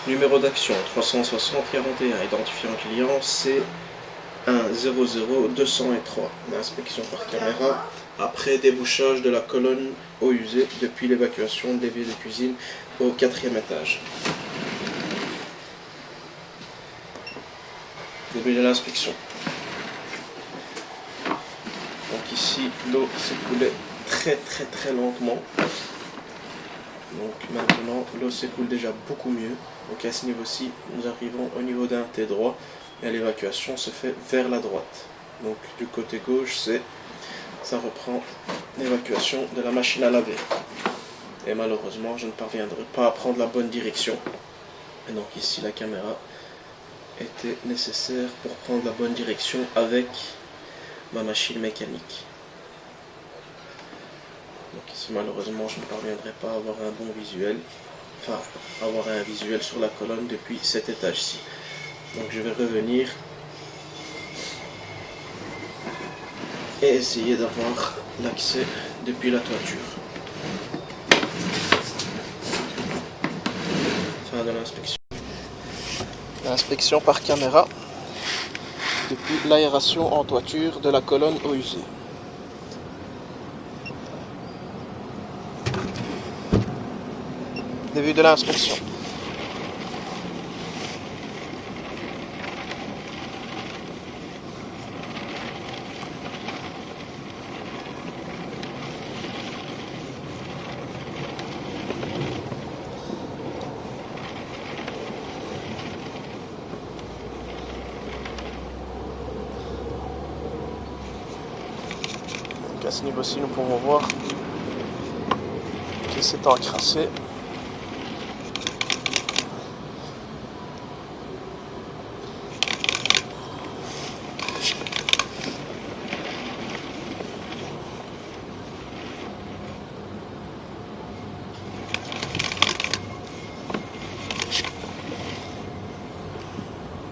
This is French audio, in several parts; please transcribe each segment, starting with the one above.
Numéro d'action 360 41, identifiant client C100203. Inspection par caméra après débouchage de la colonne eau usée depuis l'évacuation de l'évier de cuisine au 4e étage. Début de l'inspection. Donc ici l'eau s'écoulait très lentement. Donc maintenant l'eau s'écoule déjà beaucoup mieux. Donc à ce niveau-ci, nous arrivons au niveau d'un T droit et l'évacuation se fait vers la droite. Donc du côté gauche, ça reprend l'évacuation de la machine à laver. Et malheureusement, je ne parviendrai pas à prendre la bonne direction. Et donc ici, la caméra était nécessaire pour prendre la bonne direction avec ma machine mécanique. Donc ici, malheureusement, je ne parviendrai pas à avoir un bon visuel. Enfin, avoir un visuel sur la colonne depuis cet étage-ci. Donc je vais revenir et essayer d'avoir l'accès depuis la toiture. Fin de l'inspection. L'inspection par caméra depuis l'aération en toiture de la colonne eau usée. Début de l'inspection. Donc à ce niveau-ci, nous pouvons voir que c'est encrassé.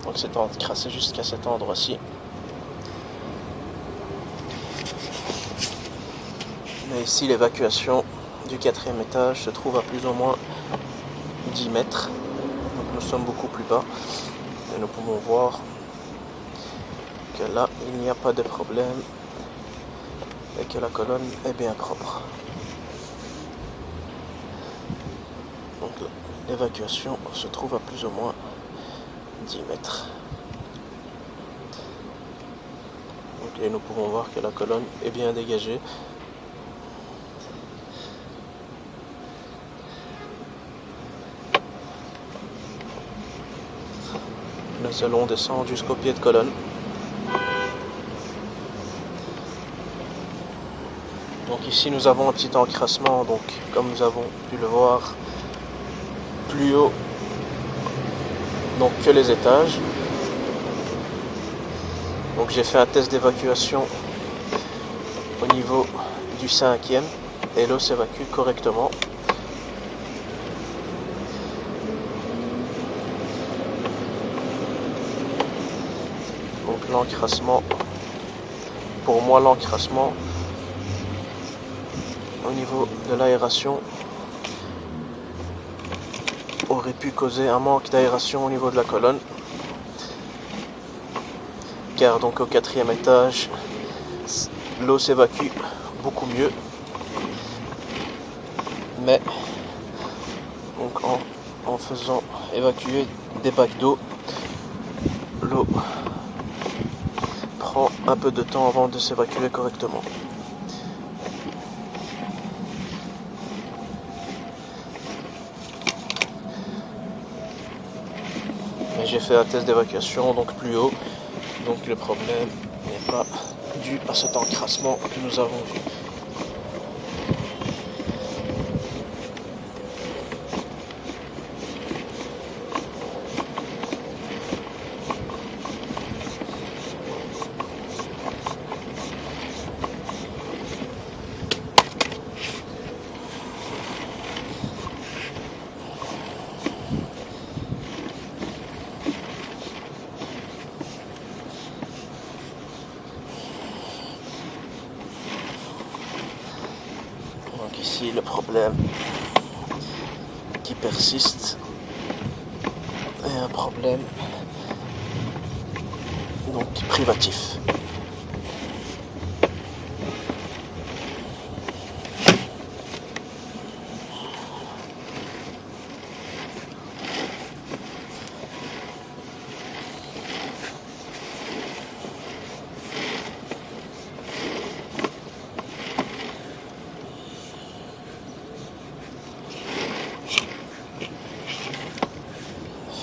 Donc c'est encrassé jusqu'à cet endroit-ci. Mais ici l'évacuation du 4e étage se trouve à plus ou moins 10 mètres. Donc nous sommes beaucoup plus bas. Et nous pouvons voir que là il n'y a pas de problème et que la colonne est bien propre. Donc l'évacuation se trouve à plus ou moins 10 mètres. Donc, et nous pouvons voir que la colonne est bien dégagée. Nous allons descendre jusqu'au pied de colonne. Donc ici nous avons un petit encrassement, donc comme nous avons pu le voir plus haut donc que les étages. Donc j'ai fait un test d'évacuation au niveau du 5e et l'eau s'évacue correctement. Donc l'encrassement, pour moi l'encrassement au niveau de l'aération aurait pu causer un manque d'aération au niveau de la colonne, car donc au 4e étage l'eau s'évacue beaucoup mieux, mais donc en faisant évacuer des bacs d'eau, l'eau prend un peu de temps avant de s'évacuer correctement. Mais j'ai fait un test d'évacuation donc plus haut, donc le problème n'est pas dû à cet encrassement que nous avons vu. Donc ici le problème qui persiste et un problème donc privatif.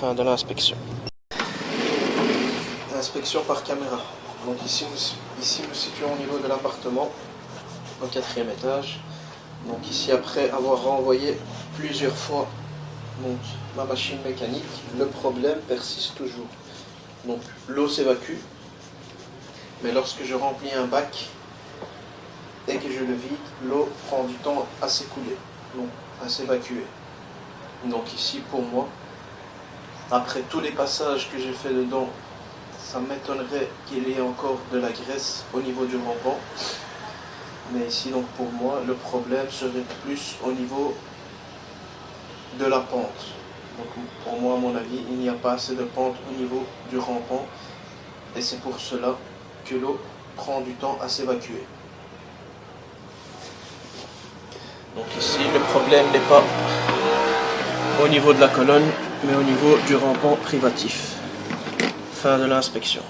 Fin de l'inspection. Inspection par caméra. Donc ici nous situons au niveau de l'appartement, au 4e étage. Donc ici, après avoir renvoyé plusieurs fois donc, ma machine mécanique, le problème persiste toujours. Donc l'eau s'évacue, mais lorsque je remplis un bac et que je le vide, l'eau prend du temps à s'écouler, donc à s'évacuer. Donc ici, pour moi, après tous les passages que j'ai fait dedans, ça m'étonnerait qu'il y ait encore de la graisse au niveau du rampant. Mais ici, donc pour moi, le problème serait plus au niveau de la pente. Donc pour moi, à mon avis, il n'y a pas assez de pente au niveau du rampant. Et c'est pour cela que l'eau prend du temps à s'évacuer. Donc ici, le problème n'est pas au niveau de la colonne, mais au niveau du rampant privatif. Fin de l'inspection.